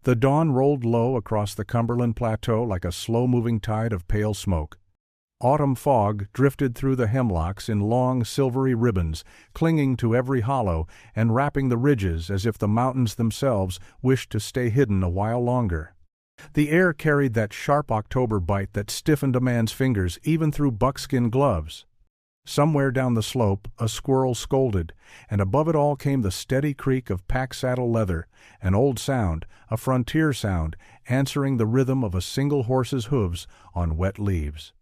The dawn rolled low across the Cumberland Plateau like a slow-moving tide of pale smoke. Autumn fog drifted through the hemlocks in long, silvery ribbons, clinging to every hollow and wrapping the ridges as if the mountains themselves wished to stay hidden a while longer. The air carried that sharp October bite that stiffened a man's fingers even through buckskin gloves. Somewhere down the slope, a squirrel scolded, and above it all came the steady creak of pack-saddle leather, an old sound, a frontier sound, answering the rhythm of a single horse's hooves on wet leaves.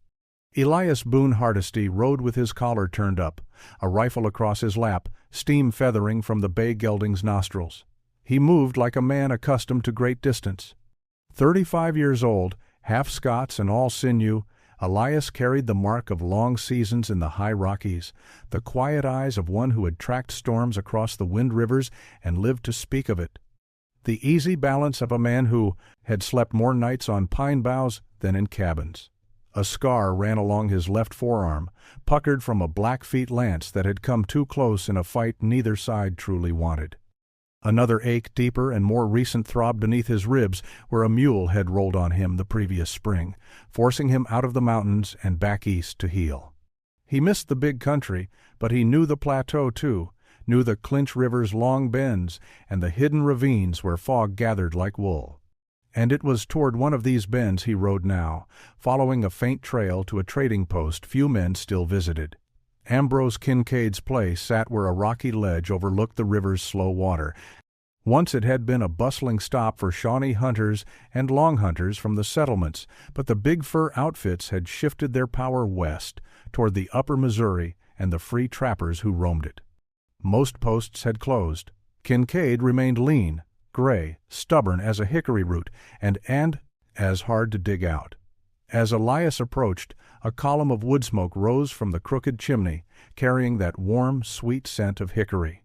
Elias Boone Hardesty rode with his collar turned up, a rifle across his lap, steam feathering from the bay gelding's nostrils. He moved like a man accustomed to great distance. 35 years old, half Scots and all sinew, Elias carried the mark of long seasons in the high Rockies, the quiet eyes of one who had tracked storms across the wind rivers and lived to speak of it. The easy balance of a man who had slept more nights on pine boughs than in cabins. A scar ran along his left forearm, puckered from a Blackfeet lance that had come too close in a fight neither side truly wanted. Another ache deeper and more recent throbbed beneath his ribs where a mule had rolled on him the previous spring, forcing him out of the mountains and back east to heal. He missed the big country, but he knew the plateau too, knew the Clinch River's long bends and the hidden ravines where fog gathered like wool. And it was toward one of these bends he rode now, following a faint trail to a trading post few men still visited. Ambrose Kincaid's place sat where a rocky ledge overlooked the river's slow water. Once it had been a bustling stop for Shawnee hunters and long hunters from the settlements, but the big fur outfits had shifted their power west, toward the upper Missouri and the free trappers who roamed it. Most posts had closed. Kincaid remained lean, gray, stubborn as a hickory root, and as hard to dig out. As Elias approached, a column of wood smoke rose from the crooked chimney, carrying that warm, sweet scent of hickory.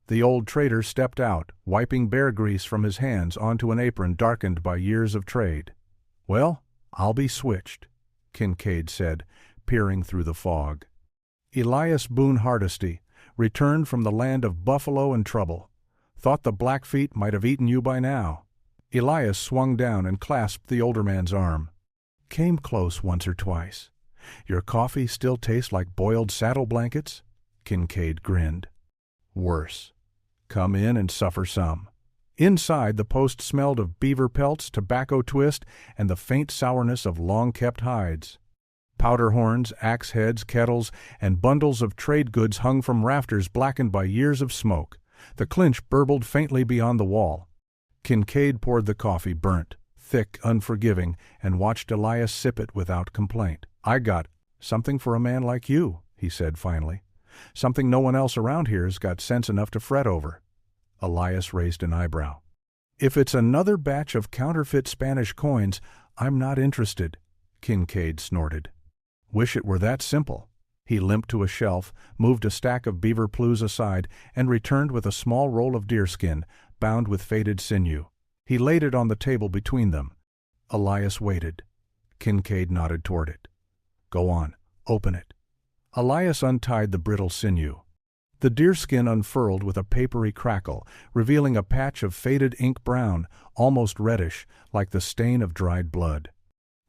The old trader stepped out, wiping bear grease from his hands onto an apron darkened by years of trade. "Well, I'll be switched," Kincaid said, peering through the fog. Elias Boone Hardesty, returned from the land of buffalo and trouble. Thought the Blackfeet might have eaten you by now. Elias swung down and clasped the older man's arm. "Came close once or twice. Your coffee still tastes like boiled saddle blankets?" Kincaid grinned. "Worse. Come in and suffer some." Inside, the post smelled of beaver pelts, tobacco twist, and the faint sourness of long-kept hides. Powder horns, axe heads, kettles, and bundles of trade goods hung from rafters blackened by years of smoke. The clinch burbled faintly beyond the wall. Kincaid poured the coffee burnt, thick, unforgiving, and watched Elias sip it without complaint. "I got something for a man like you," he said finally. "Something no one else around here's got sense enough to fret over." Elias raised an eyebrow. "If it's another batch of counterfeit Spanish coins, I'm not interested," Kincaid snorted. "Wish it were that simple." He limped to a shelf, moved a stack of beaver plumes aside, and returned with a small roll of deerskin, bound with faded sinew. He laid it on the table between them. Elias waited. Kincaid nodded toward it. "Go on, open it." Elias untied the brittle sinew. The deerskin unfurled with a papery crackle, revealing a patch of faded ink brown, almost reddish, like the stain of dried blood.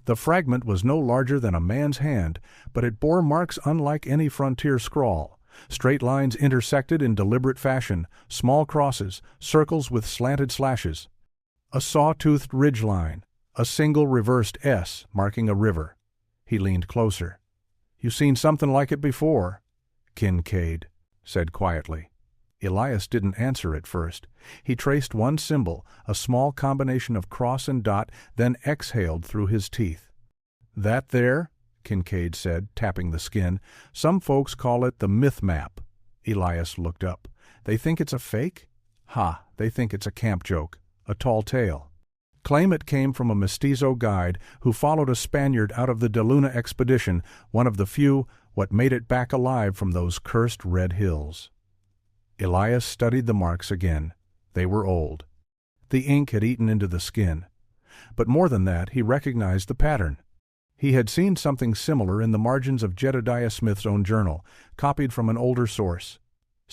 The fragment was no larger than a man's hand, but it bore marks unlike any frontier scrawl. Straight lines intersected in deliberate fashion, small crosses, circles with slanted slashes. A saw-toothed ridgeline, a single reversed S marking a river. He leaned closer. "You seen something like it before?" Kincaid said quietly. Elias didn't answer at first. He traced one symbol, a small combination of cross and dot, then exhaled through his teeth. "That there," Kincaid said, tapping the skin, "some folks call it the myth map." Elias looked up. "They think it's a fake?" "Ha, they think it's a camp joke, a tall tale. Claim it came from a mestizo guide who followed a Spaniard out of the De Luna expedition, one of the few what made it back alive from those cursed red hills." Elias studied the marks again. They were old. The ink had eaten into the skin. But more than that, he recognized the pattern. He had seen something similar in the margins of Jedediah Smith's own journal, copied from an older source.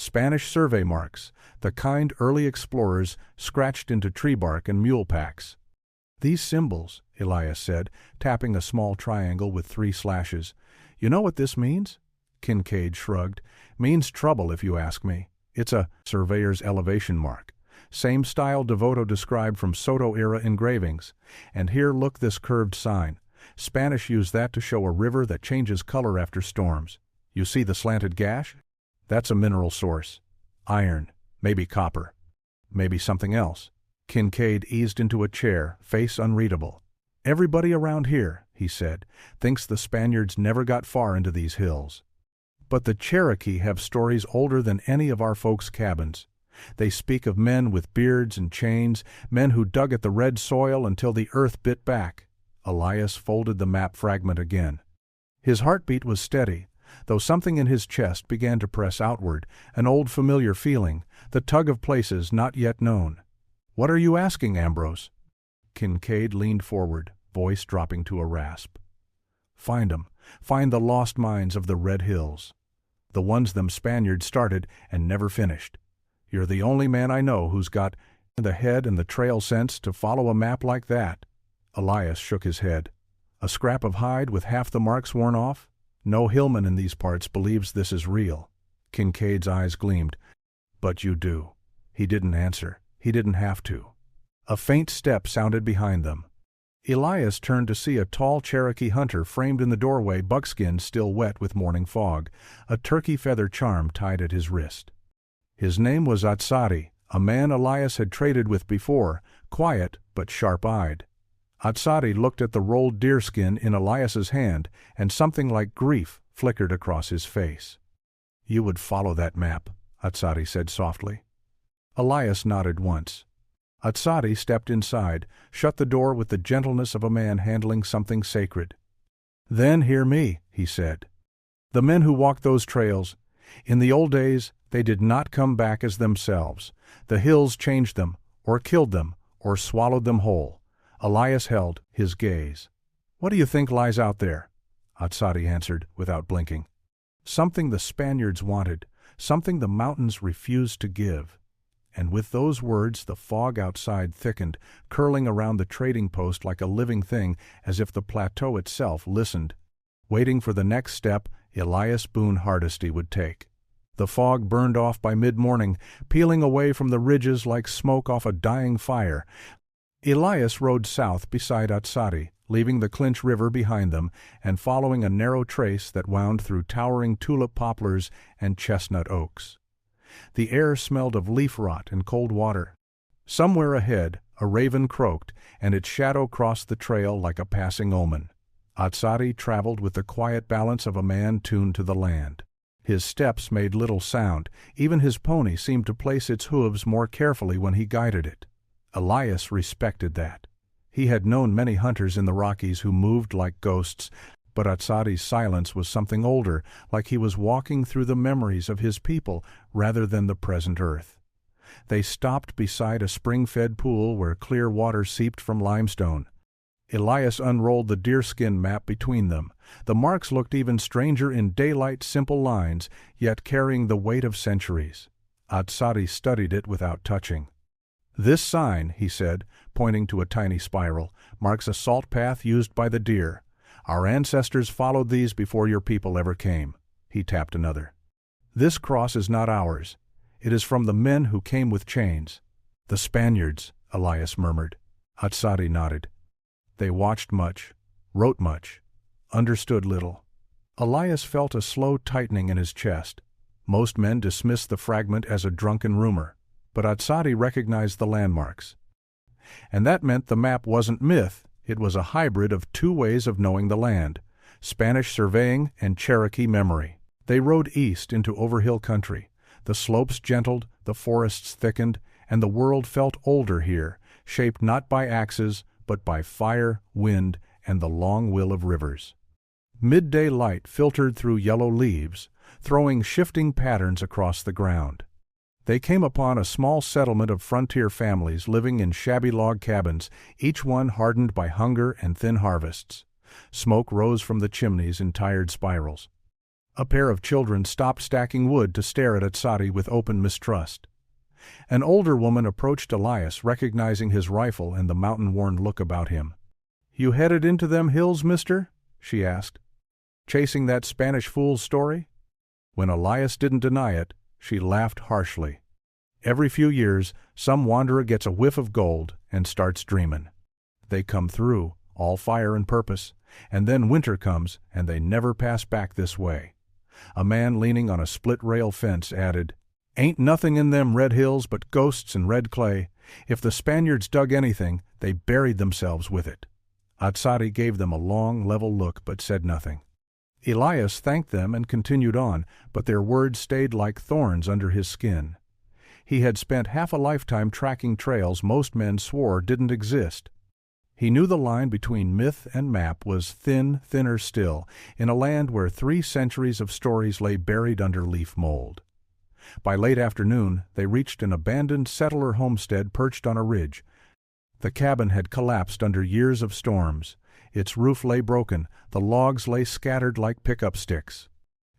Spanish survey marks, the kind early explorers scratched into tree bark and mule packs. "These symbols," Elias said, tapping a small triangle with 3 slashes. "You know what this means?" Kincaid shrugged. "Means trouble, if you ask me. It's a surveyor's elevation mark. Same style Devoto described from Soto-era engravings. And here, look, this curved sign. Spanish use that to show a river that changes color after storms. You see the slanted gash? That's a mineral source. Iron, maybe copper, maybe something else." Kincaid eased into a chair, face unreadable. "Everybody around here," he said, "thinks the Spaniards never got far into these hills. But the Cherokee have stories older than any of our folks' cabins. They speak of men with beards and chains, men who dug at the red soil until the earth bit back." Elias folded the map fragment again. His heartbeat was steady, though something in his chest began to press outward, an old familiar feeling, the tug of places not yet known. "What are you asking, Ambrose?" Kincaid leaned forward, voice dropping to a rasp. "Find 'em. Find the lost mines of the Red Hills. The ones them Spaniards started and never finished. You're the only man I know who's got the head and the trail sense to follow a map like that." Elias shook his head. "A scrap of hide with half the marks worn off? No hillman in these parts believes this is real." Kincaid's eyes gleamed. "But you do." He didn't answer. He didn't have to. A faint step sounded behind them. Elias turned to see a tall Cherokee hunter framed in the doorway, buckskin still wet with morning fog, a turkey feather charm tied at his wrist. His name was Atsari, a man Elias had traded with before, quiet but sharp-eyed. Atsari looked at the rolled deerskin in Elias's hand, and something like grief flickered across his face. "You would follow that map," Atsari said softly. Elias nodded once. Atsari stepped inside, shut the door with the gentleness of a man handling something sacred. "Then hear me," he said. "The men who walked those trails, in the old days, they did not come back as themselves. The hills changed them, or killed them, or swallowed them whole." Elias held his gaze. "What do you think lies out there?" Atsari answered without blinking. "Something the Spaniards wanted, something the mountains refused to give." And with those words the fog outside thickened, curling around the trading post like a living thing, as if the plateau itself listened, waiting for the next step Elias Boone Hardesty would take. The fog burned off by mid-morning, peeling away from the ridges like smoke off a dying fire. Elias rode south beside Atsari, leaving the Clinch River behind them and following a narrow trace that wound through towering tulip poplars and chestnut oaks. The air smelled of leaf rot and cold water. Somewhere ahead, a raven croaked, and its shadow crossed the trail like a passing omen. Atsari traveled with the quiet balance of a man tuned to the land. His steps made little sound. Even his pony seemed to place its hooves more carefully when he guided it. Elias respected that. He had known many hunters in the Rockies who moved like ghosts, but Atsari's silence was something older, like he was walking through the memories of his people rather than the present earth. They stopped beside a spring-fed pool where clear water seeped from limestone. Elias unrolled the deerskin map between them. The marks looked even stranger in daylight, simple lines, yet carrying the weight of centuries. Atsari studied it without touching. "This sign," he said, pointing to a tiny spiral, "marks a salt path used by the deer. Our ancestors followed these before your people ever came." He tapped another. "This cross is not ours. It is from the men who came with chains." "The Spaniards," Elias murmured. Atsari nodded. "They watched much, wrote much, understood little." Elias felt a slow tightening in his chest. Most men dismissed the fragment as a drunken rumor, but Atsari recognized the landmarks. And that meant the map wasn't myth, it was a hybrid of 2 ways of knowing the land, Spanish surveying and Cherokee memory. They rode east into overhill country. The slopes gentled, the forests thickened, and the world felt older here, shaped not by axes, but by fire, wind, and the long will of rivers. Midday light filtered through yellow leaves, throwing shifting patterns across the ground. They came upon a small settlement of frontier families living in shabby log cabins, each one hardened by hunger and thin harvests. Smoke rose from the chimneys in tired spirals. A pair of children stopped stacking wood to stare at Atsari with open mistrust. An older woman approached Elias, recognizing his rifle and the mountain-worn look about him. "You headed into them hills, mister?" she asked. "Chasing that Spanish fool's story?" When Elias didn't deny it, she laughed harshly. "Every few years, some wanderer gets a whiff of gold and starts dreamin'. They come through, all fire and purpose, and then winter comes and they never pass back this way." A man leaning on a split-rail fence added, "Ain't nothing in them red hills but ghosts and red clay. If the Spaniards dug anything, they buried themselves with it." Atsari gave them a long, level look but said nothing. Elias thanked them and continued on, but their words stayed like thorns under his skin. He had spent half a lifetime tracking trails most men swore didn't exist. He knew the line between myth and map was thin, thinner still, in a land where 3 centuries of stories lay buried under leaf mold. By late afternoon, they reached an abandoned settler homestead perched on a ridge. The cabin had collapsed under years of storms. Its roof lay broken, the logs lay scattered like pickup sticks.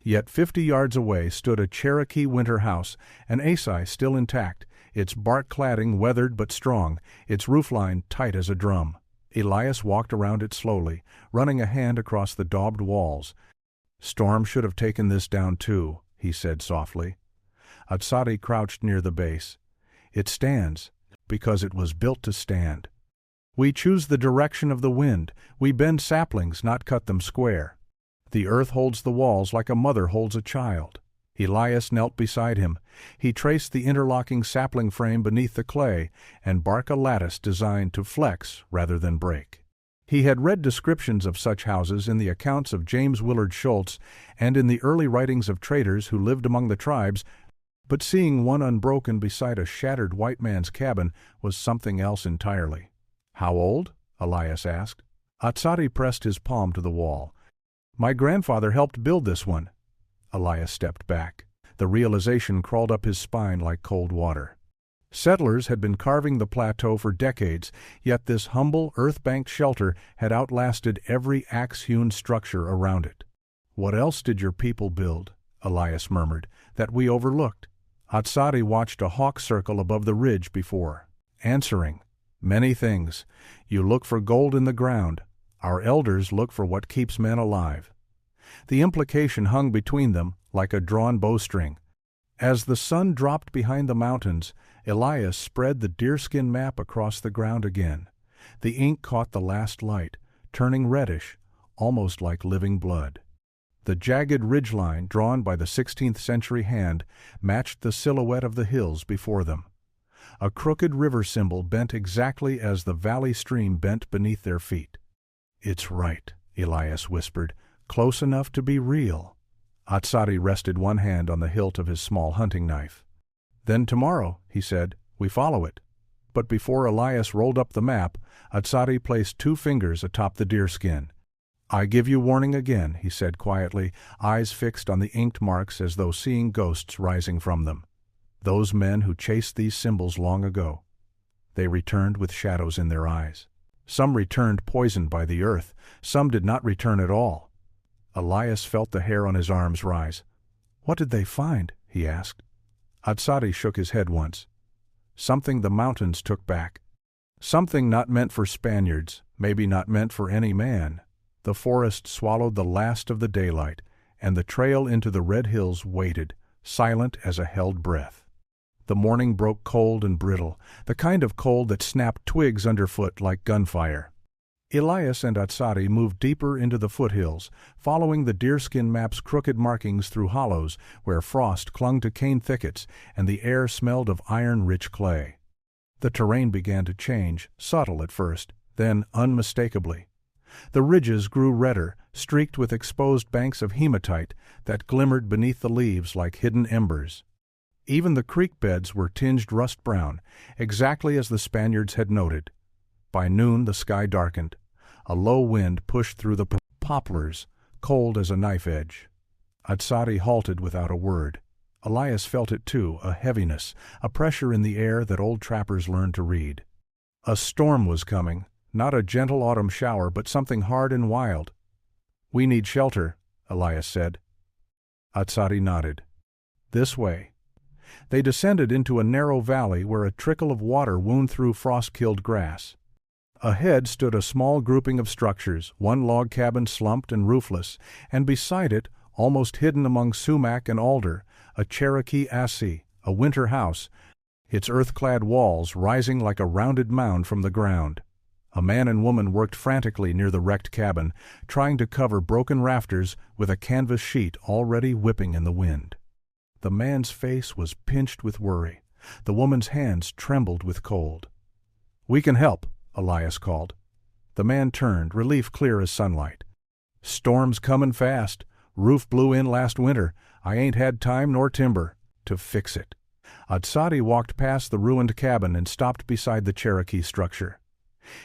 Yet 50 yards away stood a Cherokee winter house, an Asai still intact, its bark cladding weathered but strong, its roofline tight as a drum. Elias walked around it slowly, running a hand across the daubed walls. "Storm should have taken this down too," he said softly. Atsari crouched near the base. "It stands, because it was built to stand. We choose the direction of the wind. We bend saplings, not cut them square. The earth holds the walls like a mother holds a child." Elias knelt beside him. He traced the interlocking sapling frame beneath the clay and bark a lattice designed to flex rather than break. He had read descriptions of such houses in the accounts of James Willard Schultz and in the early writings of traders who lived among the tribes, but seeing one unbroken beside a shattered white man's cabin was something else entirely. "How old?" Elias asked. Atsari pressed his palm to the wall. "My grandfather helped build this one." Elias stepped back. The realization crawled up his spine like cold water. Settlers had been carving the plateau for decades, yet this humble, earth-banked shelter had outlasted every axe-hewn structure around it. "What else did your people build?" Elias murmured, "that we overlooked?" Atsari watched a hawk circle above the ridge before, answering, "Many things. You look for gold in the ground. Our elders look for what keeps men alive." The implication hung between them like a drawn bowstring. As the sun dropped behind the mountains, Elias spread the deerskin map across the ground again. The ink caught the last light, turning reddish, almost like living blood. The jagged ridgeline, drawn by the 16th century hand, matched the silhouette of the hills before them. A crooked river symbol bent exactly as the valley stream bent beneath their feet. "It's right," Elias whispered, "close enough to be real." Atsari rested one hand on the hilt of his small hunting knife. "Then tomorrow," he said, "we follow it." But before Elias rolled up the map, Atsari placed 2 fingers atop the deerskin. "I give you warning again," he said quietly, eyes fixed on the inked marks as though seeing ghosts rising from them. "Those men who chased these symbols long ago. They returned with shadows in their eyes. Some returned poisoned by the earth. Some did not return at all." Elias felt the hair on his arms rise. "What did they find?" he asked. Atsari shook his head once. "Something the mountains took back. Something not meant for Spaniards, maybe not meant for any man. The forest swallowed the last of the daylight, and the trail into the red hills waited, silent as a held breath. The morning broke cold and brittle, the kind of cold that snapped twigs underfoot like gunfire. Elias and Atsari moved deeper into the foothills, following the deerskin map's crooked markings through hollows where frost clung to cane thickets and the air smelled of iron-rich clay. The terrain began to change, subtle at first, then unmistakably. The ridges grew redder, streaked with exposed banks of hematite that glimmered beneath the leaves like hidden embers. Even the creek beds were tinged rust-brown, exactly as the Spaniards had noted. By noon the sky darkened. A low wind pushed through the poplars, cold as a knife edge. Atsari halted without a word. Elias felt it too, a heaviness, a pressure in the air that old trappers learned to read. A storm was coming, not a gentle autumn shower, but something hard and wild. "We need shelter," Elias said. Atsari nodded. This way. They descended into a narrow valley where a trickle of water wound through frost-killed grass. Ahead stood a small grouping of structures, one log cabin slumped and roofless, and beside it, almost hidden among sumac and alder, a Cherokee assi, a winter house, its earth-clad walls rising like a rounded mound from the ground. A man and woman worked frantically near the wrecked cabin, trying to cover broken rafters with a canvas sheet already whipping in the wind. The man's face was pinched with worry. The woman's hands trembled with cold. "We can help," Elias called. The man turned, relief clear as sunlight. "Storm's comin' fast. Roof blew in last winter. I ain't had time nor timber to fix it." Atsari walked past the ruined cabin and stopped beside the Cherokee structure.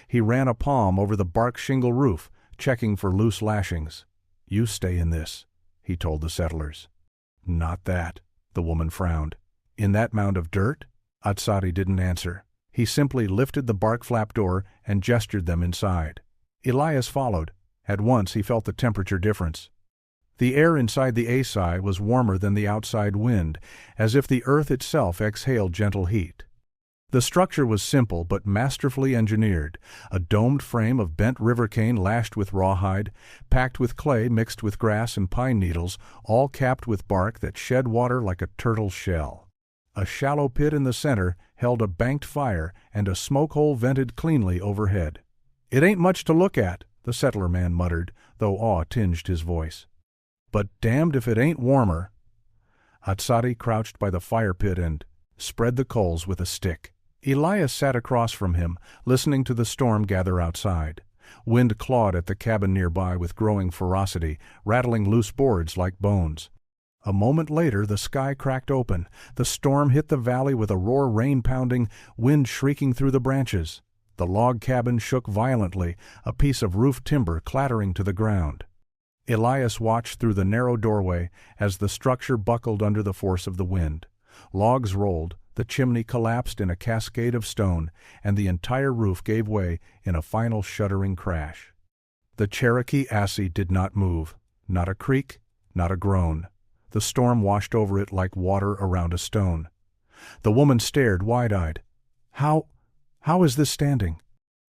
He ran a palm over the bark shingle roof, checking for loose lashings. "You stay in this," he told the settlers. "Not that," the woman frowned. "In that mound of dirt?" Atsari didn't answer. He simply lifted the bark flap door and gestured them inside. Elias followed. At once he felt the temperature difference. The air inside the assi was warmer than the outside wind, as if the earth itself exhaled gentle heat. The structure was simple but masterfully engineered, a domed frame of bent river cane lashed with rawhide, packed with clay mixed with grass and pine needles, all capped with bark that shed water like a turtle's shell. A shallow pit in the center held a banked fire, and a smoke hole vented cleanly overhead. "It ain't much to look at," the settler man muttered, though awe tinged his voice. "But damned if it ain't warmer." Atsari crouched by the fire pit and spread the coals with a stick. Elias sat across from him, listening to the storm gather outside. Wind clawed at the cabin nearby with growing ferocity, rattling loose boards like bones. A moment later the sky cracked open. The storm hit the valley with a roar, rain pounding, wind shrieking through the branches. The log cabin shook violently, a piece of roof timber clattering to the ground. Elias watched through the narrow doorway as the structure buckled under the force of the wind. Logs rolled, the chimney collapsed in a cascade of stone, and the entire roof gave way in a final shuddering crash. The Cherokee assi did not move, not a creak, not a groan. The storm washed over it like water around a stone. The woman stared wide-eyed. How is this standing?"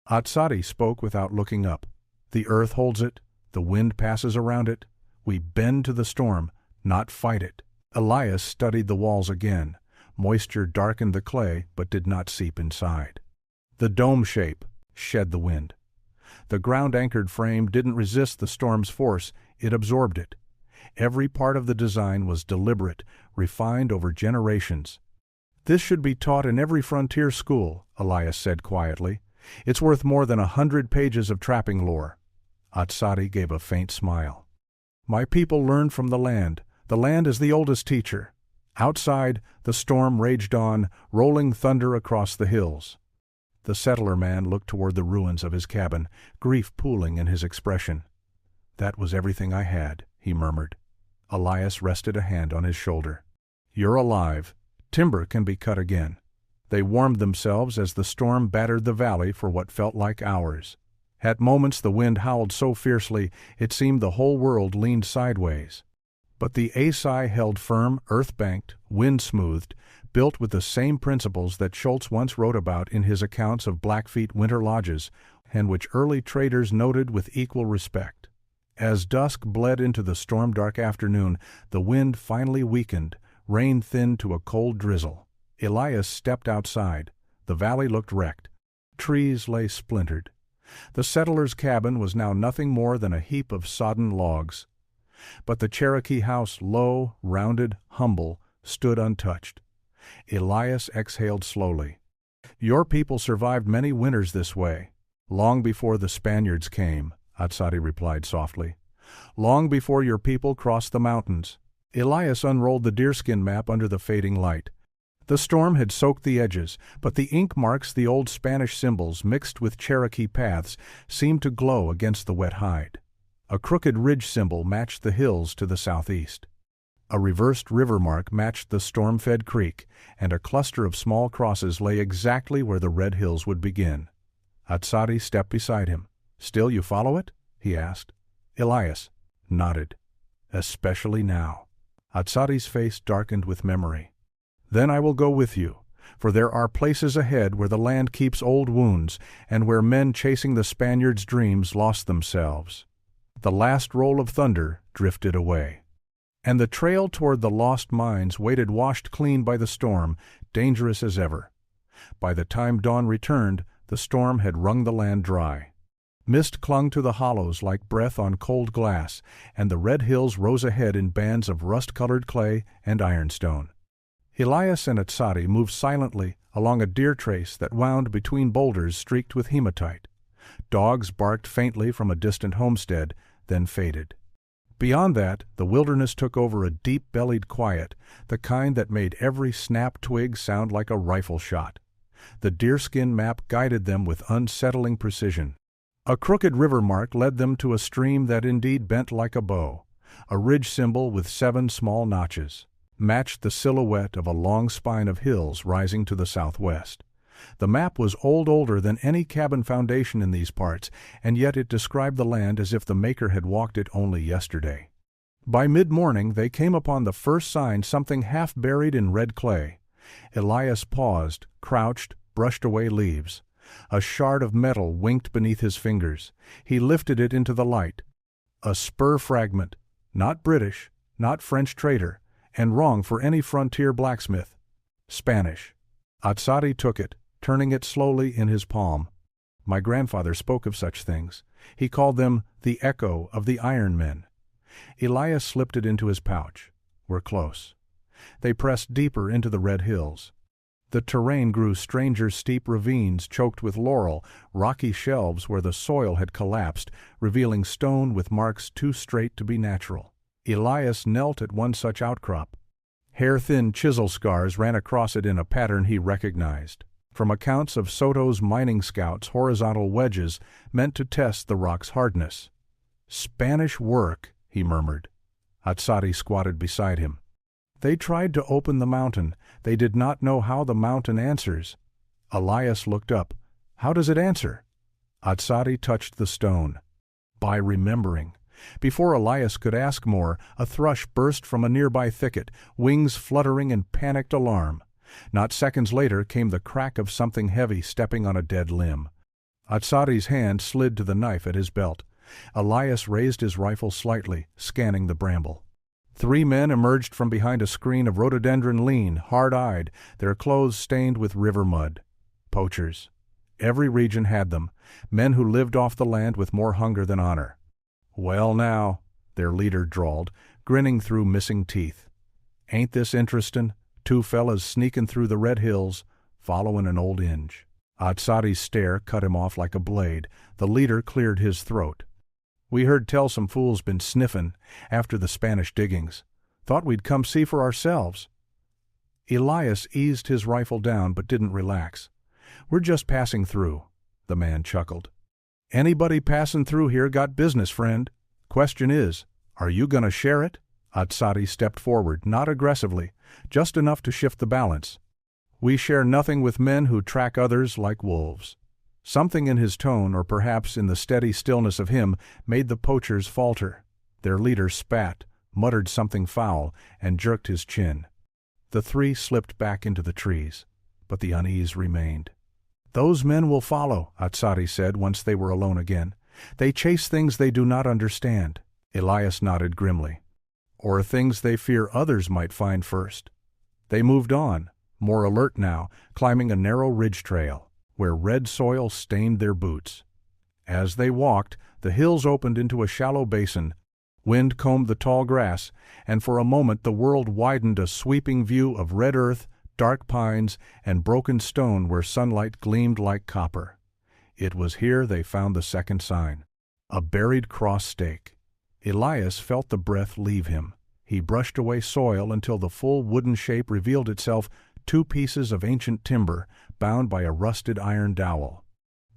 Atsari spoke without looking up. "The earth holds it. The wind passes around it. We bend to the storm, not fight it." Elias studied the walls again. Moisture darkened the clay, but did not seep inside. The dome shape shed the wind. The ground-anchored frame didn't resist the storm's force, it absorbed it. Every part of the design was deliberate, refined over generations. "This should be taught in every frontier school," Elias said quietly. "It's worth more than 100 pages of trapping lore." Atsari gave a faint smile. "My people learned from the land. The land is the oldest teacher." Outside, the storm raged on, rolling thunder across the hills. The settler man looked toward the ruins of his cabin, grief pooling in his expression. "That was everything I had," he murmured. Elias rested a hand on his shoulder. "You're alive. Timber can be cut again." They warmed themselves as the storm battered the valley for what felt like hours. At moments the wind howled so fiercely it seemed the whole world leaned sideways. But the assi held firm, earth-banked, wind-smoothed, built with the same principles that Schultz once wrote about in his accounts of Blackfeet winter lodges, and which early traders noted with equal respect. As dusk bled into the storm-dark afternoon, the wind finally weakened, rain thinned to a cold drizzle. Elias stepped outside. The valley looked wrecked. Trees lay splintered. The settler's cabin was now nothing more than a heap of sodden logs. But the Cherokee house, low, rounded, humble, stood untouched. Elias exhaled slowly. "Your people survived many winters this way. Long before the Spaniards came," Atsari replied softly. "Long before your people crossed the mountains." Elias unrolled the deerskin map under the fading light. The storm had soaked the edges, but the ink marks, the old Spanish symbols mixed with Cherokee paths, seemed to glow against the wet hide. A crooked ridge symbol matched the hills to the southeast. A reversed river mark matched the storm-fed creek, and a cluster of small crosses lay exactly where the red hills would begin. Atsari stepped beside him. "Still you follow it?" he asked. Elias nodded. "Especially now." Atsari's face darkened with memory. "Then I will go with you, for there are places ahead where the land keeps old wounds, and where men chasing the Spaniards' dreams lost themselves." The last roll of thunder drifted away, and the trail toward the lost mines waited washed clean by the storm, dangerous as ever. By the time dawn returned, the storm had wrung the land dry. Mist clung to the hollows like breath on cold glass, and the red hills rose ahead in bands of rust-colored clay and ironstone. Elias and Atsari moved silently along a deer trace that wound between boulders streaked with hematite. Dogs barked faintly from a distant homestead, then faded. Beyond that, the wilderness took over a deep-bellied quiet, the kind that made every snap twig sound like a rifle shot. The deerskin map guided them with unsettling precision. A crooked river mark led them to a stream that indeed bent like a bow. A ridge symbol with 7 small notches matched the silhouette of a long spine of hills rising to the southwest. The map was older than any cabin foundation in these parts, and yet it described the land as if the maker had walked it only yesterday. By mid-morning they came upon the first sign, something half buried in red clay. Elias paused, crouched, brushed away leaves. A shard of metal winked beneath his fingers. He lifted it into the light. A spur fragment, not British, not French trader, and wrong for any frontier blacksmith. Spanish. Atsari took it, turning it slowly in his palm. My grandfather spoke of such things. He called them the echo of the Iron Men. Elias slipped it into his pouch. We're close. They pressed deeper into the red hills. The terrain grew stranger, steep ravines choked with laurel, rocky shelves where the soil had collapsed, revealing stone with marks too straight to be natural. Elias knelt at one such outcrop. Hair-thin chisel scars ran across it in a pattern he recognized. From accounts of Soto's mining scouts, horizontal wedges meant to test the rock's hardness. "Spanish work," he murmured. Atsari squatted beside him. "They tried to open the mountain. They did not know how the mountain answers." Elias looked up. "How does it answer?" Atsari touched the stone. "By remembering." Before Elias could ask more, a thrush burst from a nearby thicket, wings fluttering in panicked alarm. Not seconds later came the crack of something heavy stepping on a dead limb. Atsari's hand slid to the knife at his belt. Elias raised his rifle slightly, scanning the bramble. 3 men emerged from behind a screen of rhododendron, lean, hard-eyed, their clothes stained with river mud. Poachers. Every region had them, men who lived off the land with more hunger than honor. "Well now," their leader drawled, grinning through missing teeth. "Ain't this interestin'? 2 fellas sneakin' through the red hills, followin' an old Inj." Atsari's stare cut him off like a blade. The leader cleared his throat. "We heard tell some fools been sniffin' after the Spanish diggings. Thought we'd come see for ourselves." Elias eased his rifle down but didn't relax. "We're just passing through," the man chuckled. "Anybody passin' through here got business, friend. Question is, are you gonna share it?" Atsari stepped forward, not aggressively, just enough to shift the balance. "We share nothing with men who track others like wolves." Something in his tone, or perhaps in the steady stillness of him, made the poachers falter. Their leader spat, muttered something foul, and jerked his chin. The 3 slipped back into the trees, but the unease remained. "Those men will follow," Atsari said once they were alone again. "They chase things they do not understand." Elias nodded grimly. "Or things they fear others might find first." They moved on, more alert now, climbing a narrow ridge trail, where red soil stained their boots. As they walked, the hills opened into a shallow basin. Wind combed the tall grass, and for a moment the world widened, a sweeping view of red earth, dark pines, and broken stone where sunlight gleamed like copper. It was here they found the second sign, a buried cross stake. Elias felt the breath leave him. He brushed away soil until the full wooden shape revealed itself, 2 pieces of ancient timber, bound by a rusted iron dowel.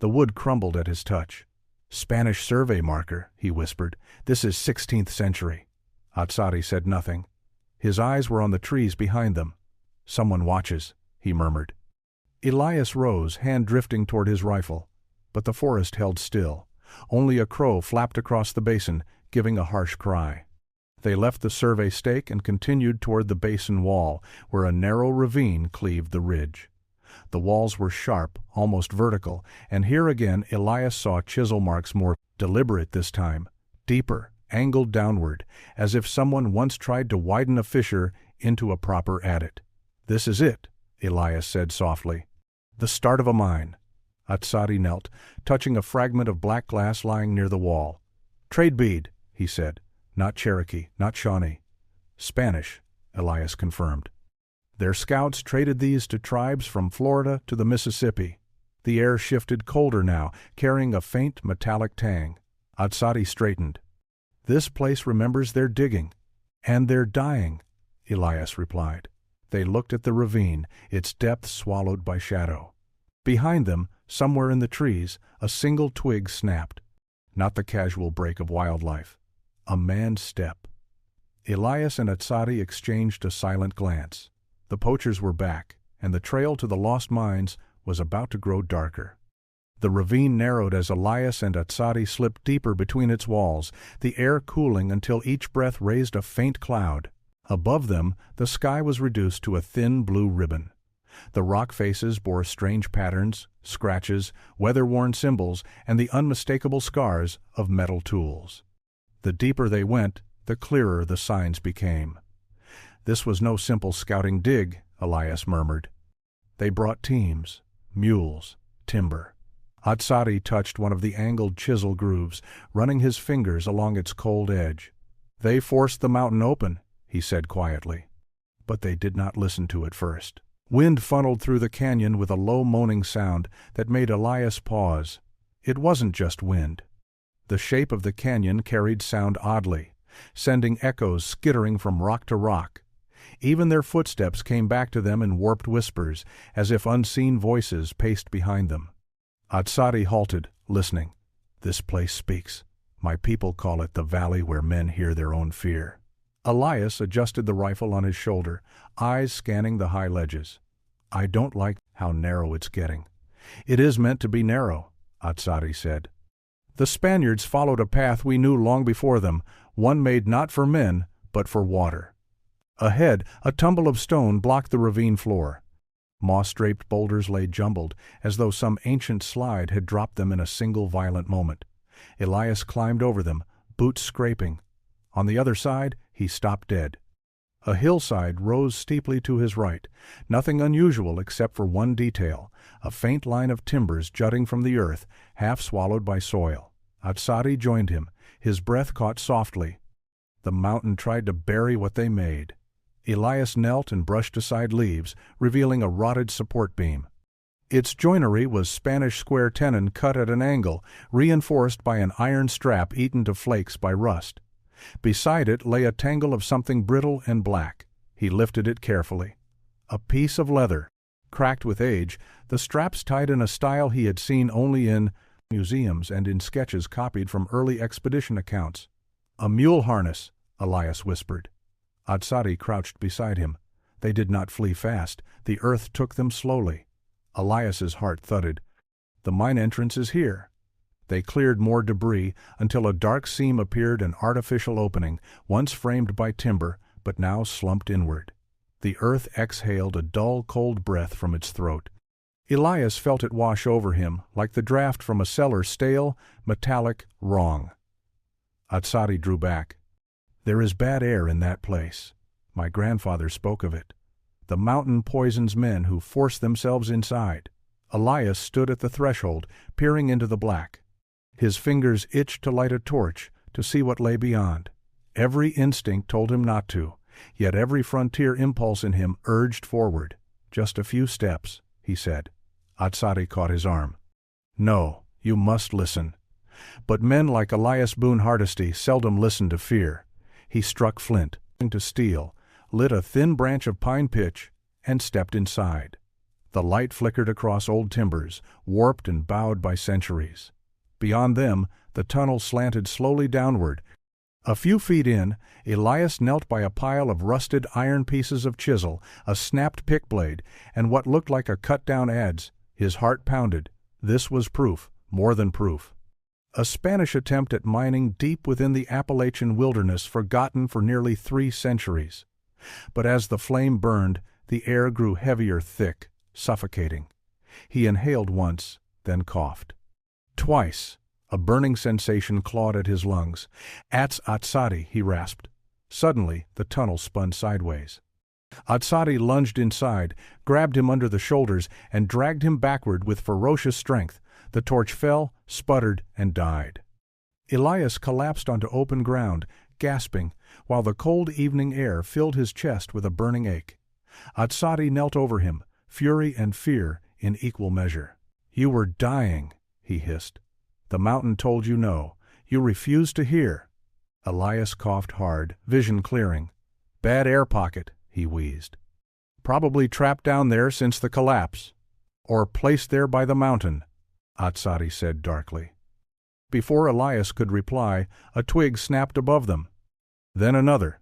The wood crumbled at his touch. "Spanish survey marker," he whispered. "This is 16th century." Atsari said nothing. His eyes were on the trees behind them. "Someone watches," he murmured. Elias rose, hand drifting toward his rifle. But the forest held still. Only a crow flapped across the basin, giving a harsh cry. They left the survey stake and continued toward the basin wall, where a narrow ravine cleaved the ridge. The walls were sharp, almost vertical, and here again Elias saw chisel marks more deliberate this time, deeper, angled downward, as if someone once tried to widen a fissure into a proper adit. "This is it," Elias said softly. "The start of a mine." Atsari knelt, touching a fragment of black glass lying near the wall. "Trade bead," he said. "Not Cherokee, not Shawnee." "Spanish," Elias confirmed. Their scouts traded these to tribes from Florida to the Mississippi. The air shifted colder now, carrying a faint metallic tang. Atsari straightened. "This place remembers their digging. And they're dying," Elias replied. They looked at the ravine, its depth swallowed by shadow. Behind them, somewhere in the trees, a single twig snapped. Not the casual break of wildlife. A man's step. Elias and Atsari exchanged a silent glance. The poachers were back, and the trail to the lost mines was about to grow darker. The ravine narrowed as Elias and Atsari slipped deeper between its walls, the air cooling until each breath raised a faint cloud. Above them, the sky was reduced to a thin blue ribbon. The rock faces bore strange patterns, scratches, weather-worn symbols, and the unmistakable scars of metal tools. The deeper they went, the clearer the signs became. "This was no simple scouting dig," Elias murmured. "They brought teams, mules, timber." Atsari touched one of the angled chisel grooves, running his fingers along its cold edge. "They forced the mountain open," he said quietly. But they did not listen to it first. Wind funneled through the canyon with a low moaning sound that made Elias pause. It wasn't just wind. The shape of the canyon carried sound oddly, sending echoes skittering from rock to rock. Even their footsteps came back to them in warped whispers, as if unseen voices paced behind them. Atsari halted, listening. "This place speaks. My people call it the valley where men hear their own fear." Elias adjusted the rifle on his shoulder, eyes scanning the high ledges. "I don't like how narrow it's getting." "It is meant to be narrow," Atsari said. "The Spaniards followed a path we knew long before them, one made not for men, but for water." Ahead, a tumble of stone blocked the ravine floor. Moss-draped boulders lay jumbled, as though some ancient slide had dropped them in a single violent moment. Elias climbed over them, boots scraping. On the other side, he stopped dead. A hillside rose steeply to his right, nothing unusual except for one detail, a faint line of timbers jutting from the earth, half swallowed by soil. Atsari joined him, his breath caught softly. The mountain tried to bury what they made. Elias knelt and brushed aside leaves, revealing a rotted support beam. Its joinery was Spanish square tenon cut at an angle, reinforced by an iron strap eaten to flakes by rust. Beside it lay a tangle of something brittle and black. He lifted it carefully. A piece of leather. Cracked with age, the straps tied in a style he had seen only in museums and in sketches copied from early expedition accounts. "A mule harness," Elias whispered. Atsari crouched beside him. They did not flee fast. The earth took them slowly. Elias's heart thudded. "The mine entrance is here." They cleared more debris until a dark seam appeared, an artificial opening, once framed by timber, but now slumped inward. The earth exhaled a dull, cold breath from its throat. Elias felt it wash over him, like the draft from a cellar, stale, metallic, wrong. Atsari drew back. "There is bad air in that place. My grandfather spoke of it. The mountain poisons men who force themselves inside." Elias stood at the threshold, peering into the black. His fingers itched to light a torch, to see what lay beyond. Every instinct told him not to, yet every frontier impulse in him urged forward. "Just a few steps," he said. Atsari caught his arm. "No, you must listen." But men like Elias Boone Hardesty seldom listened to fear. He struck flint, to steel, lit a thin branch of pine pitch, and stepped inside. The light flickered across old timbers, warped and bowed by centuries. Beyond them, the tunnel slanted slowly downward. A few feet in, Elias knelt by a pile of rusted iron pieces of chisel, a snapped pick blade, and what looked like a cut-down adze. His heart pounded. This was proof, more than proof. A Spanish attempt at mining deep within the Appalachian wilderness forgotten for nearly 3 centuries. But as the flame burned, the air grew heavier, thick, suffocating. He inhaled once, then coughed. Twice, a burning sensation clawed at his lungs. "Ats Atsari," he rasped. Suddenly, the tunnel spun sideways. Atsari lunged inside, grabbed him under the shoulders, and dragged him backward with ferocious strength. The torch fell, sputtered, and died. Elias collapsed onto open ground, gasping, while the cold evening air filled his chest with a burning ache. Atsari knelt over him, fury and fear in equal measure. "You were dying," he hissed. "The mountain told you no. You refused to hear." Elias coughed hard, vision clearing. "Bad air pocket," he wheezed. "Probably trapped down there since the collapse. Or placed there by the mountain," Atsari said darkly. Before Elias could reply, a twig snapped above them. Then another.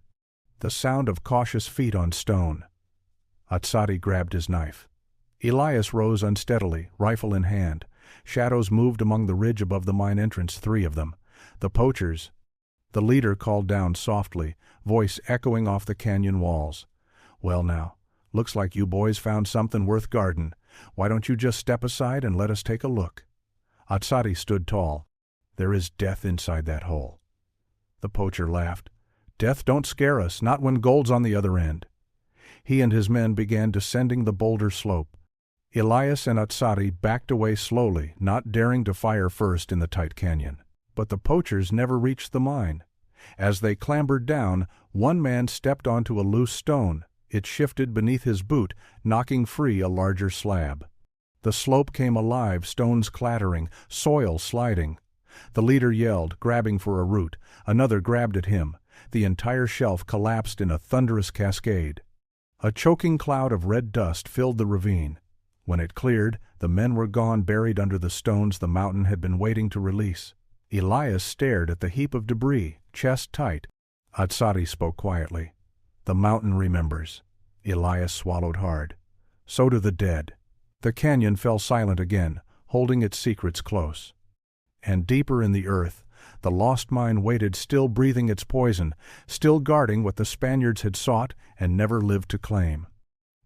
The sound of cautious feet on stone. Atsari grabbed his knife. Elias rose unsteadily, rifle in hand. Shadows moved among the ridge above the mine entrance, 3 of them. The poachers. The leader called down softly, voice echoing off the canyon walls. "Well now, looks like you boys found something worth guarding. Why don't you just step aside and let us take a look?" Atsari stood tall. "There is death inside that hole." The poacher laughed. "Death don't scare us, not when gold's on the other end." He and his men began descending the boulder slope. Elias and Atsari backed away slowly, not daring to fire first in the tight canyon. But the poachers never reached the mine. As they clambered down, one man stepped onto a loose stone. It shifted beneath his boot, knocking free a larger slab. The slope came alive, stones clattering, soil sliding. The leader yelled, grabbing for a root. Another grabbed at him. The entire shelf collapsed in a thunderous cascade. A choking cloud of red dust filled the ravine. When it cleared, the men were gone, buried under the stones the mountain had been waiting to release. Elias stared at the heap of debris, chest tight. Atsari spoke quietly. "The mountain remembers." Elias swallowed hard. "So do the dead." The canyon fell silent again, holding its secrets close. And deeper in the earth, the lost mine waited, still breathing its poison, still guarding what the Spaniards had sought and never lived to claim.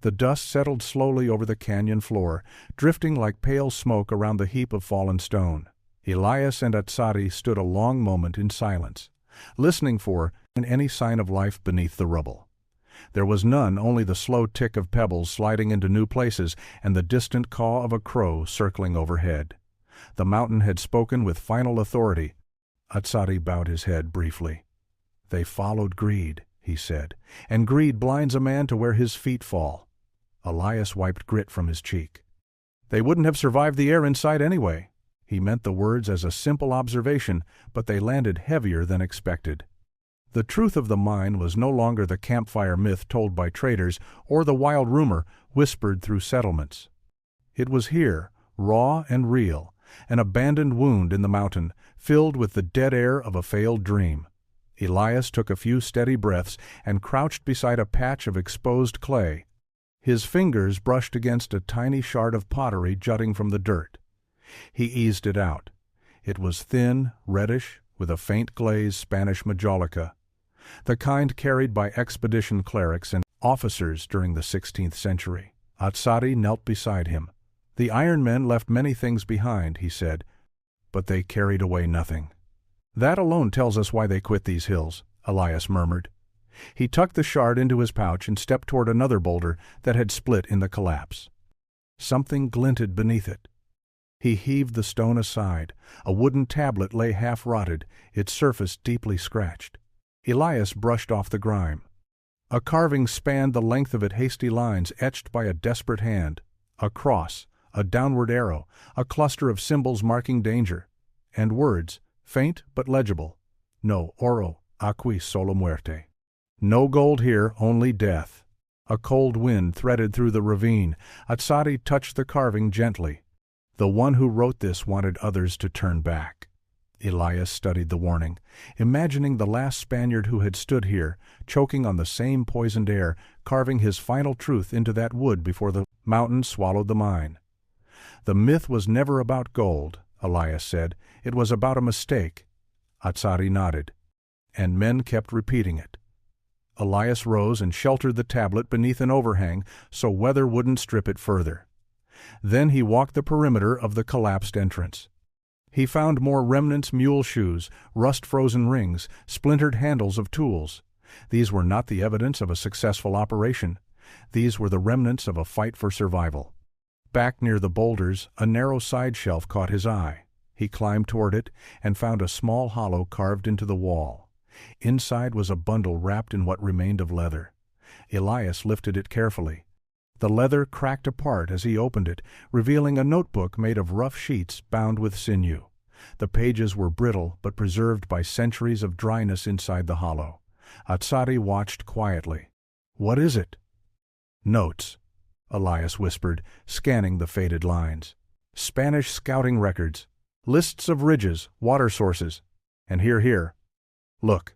The dust settled slowly over the canyon floor, drifting like pale smoke around the heap of fallen stone. Elias and Atsari stood a long moment in silence, listening for any sign of life beneath the rubble. There was none, only the slow tick of pebbles sliding into new places and the distant caw of a crow circling overhead. The mountain had spoken with final authority. Atsari bowed his head briefly. "They followed greed," he said, "and greed blinds a man to where his feet fall." Elias wiped grit from his cheek. "They wouldn't have survived the air inside anyway." He meant the words as a simple observation, but they landed heavier than expected. The truth of the mine was no longer the campfire myth told by traders or the wild rumor whispered through settlements. It was here, raw and real, an abandoned wound in the mountain, filled with the dead air of a failed dream. Elias took a few steady breaths and crouched beside a patch of exposed clay. His fingers brushed against a tiny shard of pottery jutting from the dirt. He eased it out. It was thin, reddish, with a faint glaze Spanish majolica, the kind carried by expedition clerics and officers during the 16th century. Atsari knelt beside him. "The Iron Men left many things behind," he said, "but they carried away nothing." "That alone tells us why they quit these hills," Elias murmured. He tucked the shard into his pouch and stepped toward another boulder that had split in the collapse. Something glinted beneath it. He heaved the stone aside. A wooden tablet lay half-rotted, its surface deeply scratched. Elias brushed off the grime. A carving spanned the length of it, hasty lines etched by a desperate hand. A cross, a downward arrow, a cluster of symbols marking danger. And words, faint but legible. "No oro, aquí solo muerte." No gold here, only death. A cold wind threaded through the ravine. Atsari touched the carving gently. The one who wrote this wanted others to turn back. Elias studied the warning, imagining the last Spaniard who had stood here, choking on the same poisoned air, carving his final truth into that wood before the mountain swallowed the mine. The myth was never about gold, Elias said. "It was about a mistake." Atsari nodded, and men kept repeating it. Elias rose and sheltered the tablet beneath an overhang so weather wouldn't strip it further. Then he walked the perimeter of the collapsed entrance. He found more remnants: mule shoes, rust-frozen rings, splintered handles of tools. These were not the evidence of a successful operation. These were the remnants of a fight for survival. Back near the boulders, a narrow side shelf caught his eye. He climbed toward it and found a small hollow carved into the wall. Inside was a bundle wrapped in what remained of leather. Elias lifted it carefully. The leather cracked apart as he opened it, revealing a notebook made of rough sheets bound with sinew. The pages were brittle but preserved by centuries of dryness inside the hollow. Atsari watched quietly. "What is it?" "Notes," Elias whispered, scanning the faded lines. "Spanish scouting records. Lists of ridges, water sources. And here. Look.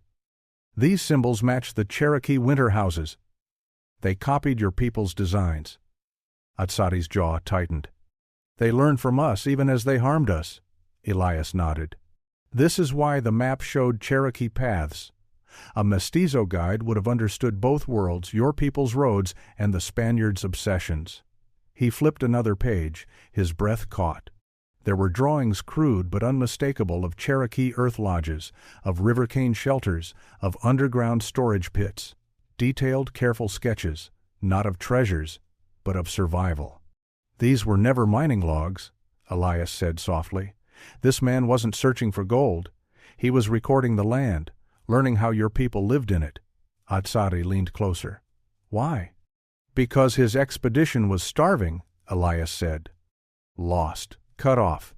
These symbols match the Cherokee winter houses. They copied your people's designs." Atsari's jaw tightened. "They learned from us even as they harmed us." Elias nodded. "This is why the map showed Cherokee paths. A mestizo guide would have understood both worlds, your people's roads and the Spaniards' obsessions." He flipped another page, his breath caught. There were drawings, crude but unmistakable, of Cherokee earth lodges, of river cane shelters, of underground storage pits. Detailed, careful sketches, not of treasures, but of survival. "These were never mining logs," Elias said softly. "This man wasn't searching for gold. He was recording the land, learning how your people lived in it." Atsari leaned closer. "Why?" "Because his expedition was starving," Elias said. "Lost. Cut off.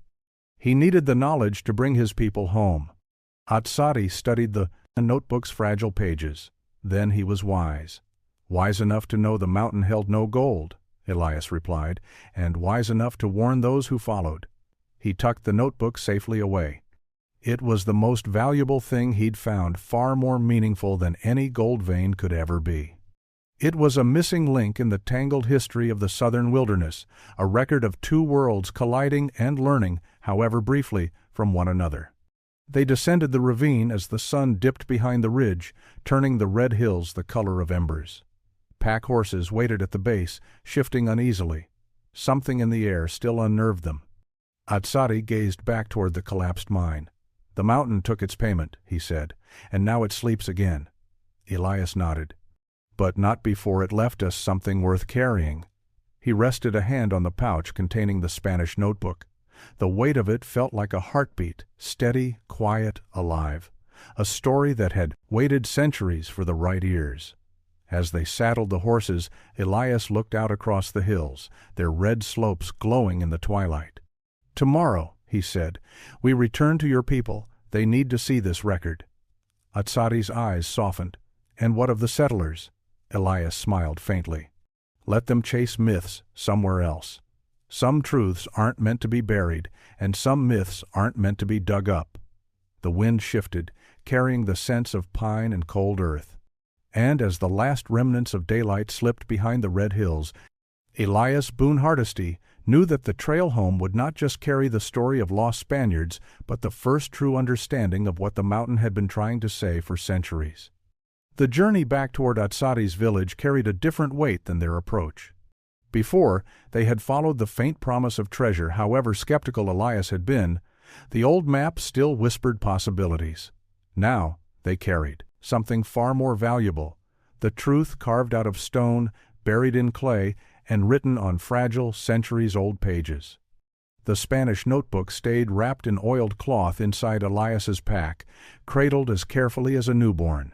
He needed the knowledge to bring his people home." Atsari studied the notebook's fragile pages. Then he was wise. "Wise enough to know the mountain held no gold," Elias replied, "and wise enough to warn those who followed." He tucked the notebook safely away. It was the most valuable thing he'd found, far more meaningful than any gold vein could ever be. It was a missing link in the tangled history of the southern wilderness, a record of two worlds colliding and learning, however briefly, from one another. They descended the ravine as the sun dipped behind the ridge, turning the red hills the color of embers. Pack horses waited at the base, shifting uneasily. Something in the air still unnerved them. Atsari gazed back toward the collapsed mine. "The mountain took its payment," he said, "and now it sleeps again." Elias nodded. "But not before it left us something worth carrying." He rested a hand on the pouch containing the Spanish notebook. The weight of it felt like a heartbeat, steady, quiet, alive. A story that had waited centuries for the right ears. As they saddled the horses, Elias looked out across the hills, their red slopes glowing in the twilight. "Tomorrow," he said, "we return to your people. They need to see this record." Atsari's eyes softened. "And what of the settlers?" Elias smiled faintly. "Let them chase myths somewhere else. Some truths aren't meant to be buried, and some myths aren't meant to be dug up." The wind shifted, carrying the scents of pine and cold earth. And as the last remnants of daylight slipped behind the red hills, Elias Boone Hardesty knew that the trail home would not just carry the story of lost Spaniards, but the first true understanding of what the mountain had been trying to say for centuries. The journey back toward Atsari's village carried a different weight than their approach. Before, they had followed the faint promise of treasure, however skeptical Elias had been. The old map still whispered possibilities. Now they carried something far more valuable, the truth carved out of stone, buried in clay, and written on fragile, centuries-old pages. The Spanish notebook stayed wrapped in oiled cloth inside Elias's pack, cradled as carefully as a newborn.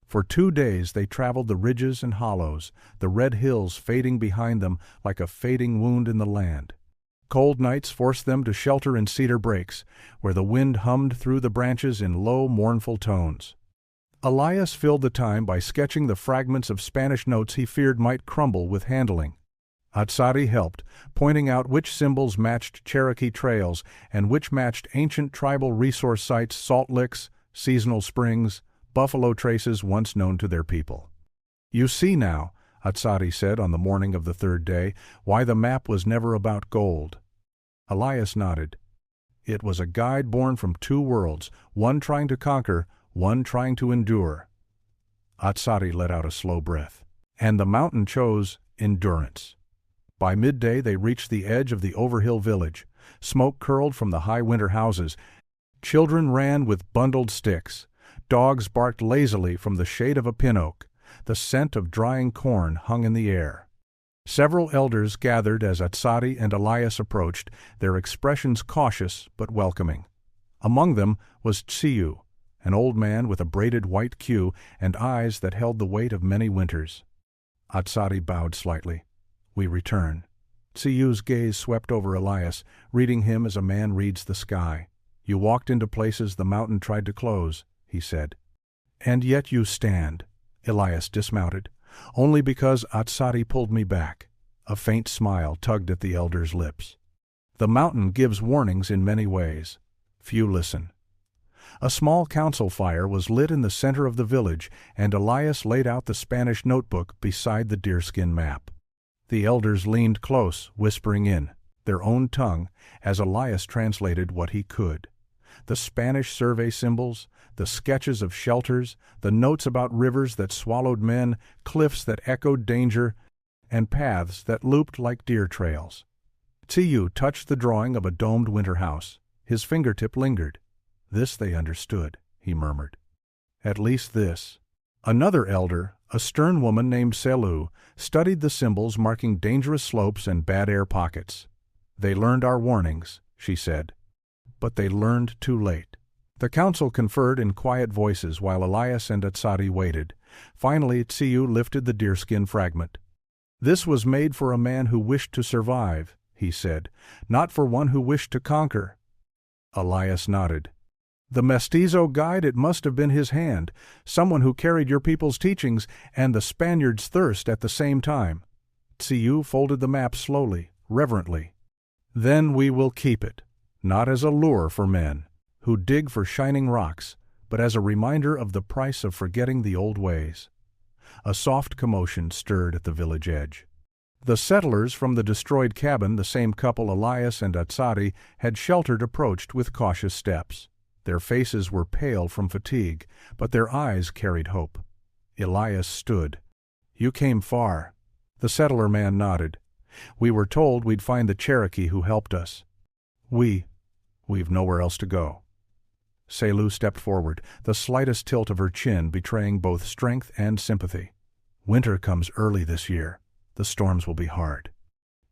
For 2 days they traveled the ridges and hollows, the red hills fading behind them like a fading wound in the land. Cold nights forced them to shelter in cedar breaks, where the wind hummed through the branches in low, mournful tones. Elias filled the time by sketching the fragments of Spanish notes he feared might crumble with handling. Atsari helped, pointing out which symbols matched Cherokee trails and which matched ancient tribal resource sites, salt licks, seasonal springs, buffalo traces once known to their people. "You see now," Atsari said on the morning of the third day, "why the map was never about gold." Elias nodded. It was a guide born from two worlds, one trying to conquer, one trying to endure. Atsari let out a slow breath. And the mountain chose endurance. By midday they reached the edge of the overhill village. Smoke curled from the high winter houses. Children ran with bundled sticks. Dogs barked lazily from the shade of a pin oak. The scent of drying corn hung in the air. Several elders gathered as Atsari and Elias approached, their expressions cautious but welcoming. Among them was Sinew, an old man with a braided white queue and eyes that held the weight of many winters. Atsari bowed slightly. "We return." Sinew's gaze swept over Elias, reading him as a man reads the sky. "You walked into places the mountain tried to close," he said. "And yet you stand." Elias dismounted. "Only because Atsari pulled me back." A faint smile tugged at the elder's lips. "The mountain gives warnings in many ways. Few listen." A small council fire was lit in the center of the village, and Elias laid out the Spanish notebook beside the deerskin map. The elders leaned close, whispering in their own tongue, as Elias translated what he could. The Spanish survey symbols, the sketches of shelters, the notes about rivers that swallowed men, cliffs that echoed danger, and paths that looped like deer trails. Sinew touched the drawing of a domed winter house. His fingertip lingered. "This they understood," he murmured. "At least this." Another elder, a stern woman named Selu, studied the symbols marking dangerous slopes and bad air pockets. "They learned our warnings," she said. "But they learned too late." The council conferred in quiet voices while Elias and Atsari waited. Finally, Sinew lifted the deerskin fragment. "This was made for a man who wished to survive," he said, "not for one who wished to conquer." Elias nodded. "The mestizo guide, it must have been his hand, someone who carried your people's teachings and the Spaniards' thirst at the same time." Sinew folded the map slowly, reverently. "Then we will keep it, not as a lure for men who dig for shining rocks, but as a reminder of the price of forgetting the old ways." A soft commotion stirred at the village edge. The settlers from the destroyed cabin the same couple Elias and Atsari had sheltered approached with cautious steps. Their faces were pale from fatigue, but their eyes carried hope. Elias stood. "You came far." The settler man nodded. "We were told we'd find the Cherokee who helped us. We've nowhere else to go." Selu stepped forward, the slightest tilt of her chin betraying both strength and sympathy. "Winter comes early this year. The storms will be hard.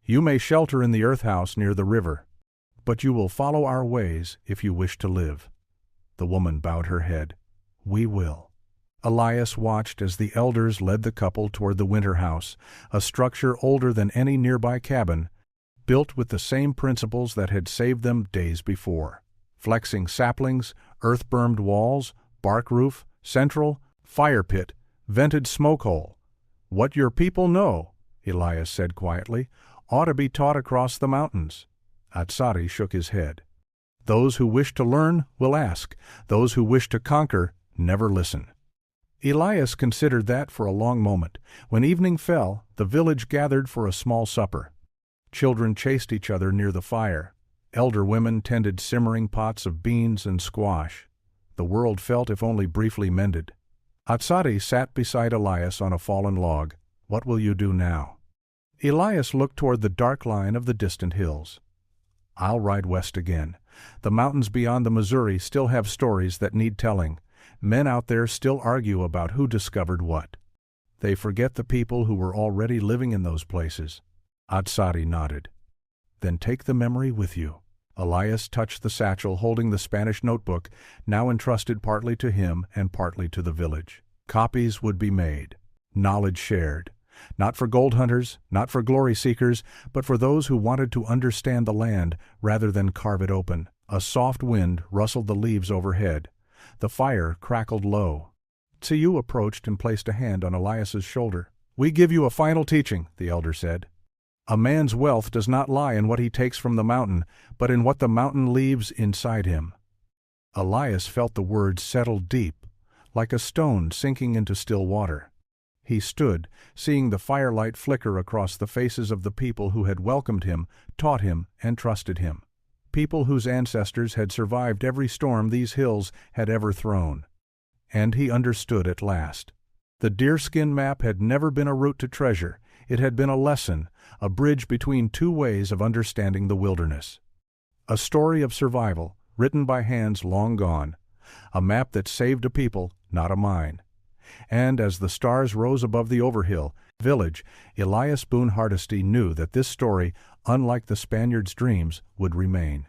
You may shelter in the earth house near the river, but you will follow our ways if you wish to live." The woman bowed her head. "We will." Elias watched as the elders led the couple toward the winter house, a structure older than any nearby cabin, built with the same principles that had saved them days before. Flexing saplings, earth-bermed walls, bark roof, central, fire pit, vented smoke hole. "What your people know," Elias said quietly, "ought to be taught across the mountains." Atsari shook his head. "Those who wish to learn will ask. Those who wish to conquer never listen." Elias considered that for a long moment. When evening fell, the village gathered for a small supper. Children chased each other near the fire. Elder women tended simmering pots of beans and squash. The world felt, if only briefly, mended. Atsari sat beside Elias on a fallen log. "What will you do now?" Elias looked toward the dark line of the distant hills. "I'll ride west again. The mountains beyond the Missouri still have stories that need telling. Men out there still argue about who discovered what. They forget the people who were already living in those places." Atsari nodded. "Then take the memory with you." Elias touched the satchel holding the Spanish notebook, now entrusted partly to him and partly to the village. Copies would be made, knowledge shared, not for gold hunters, not for glory seekers, but for those who wanted to understand the land rather than carve it open. A soft wind rustled the leaves overhead. The fire crackled low. Sinew approached and placed a hand on Elias's shoulder. "We give you a final teaching," the elder said. "A man's wealth does not lie in what he takes from the mountain, but in what the mountain leaves inside him." Elias felt the words settle deep, like a stone sinking into still water. He stood, seeing the firelight flicker across the faces of the people who had welcomed him, taught him, and trusted him. people whose ancestors had survived every storm these hills had ever thrown. And he understood at last. The deerskin map had never been a route to treasure. It had been a lesson, a bridge between two ways of understanding the wilderness. A story of survival, written by hands long gone. A map that saved a people, not a mine. And as the stars rose above the Overhill village, Elias Boone Hardesty knew that this story, unlike the Spaniard's dreams, would remain.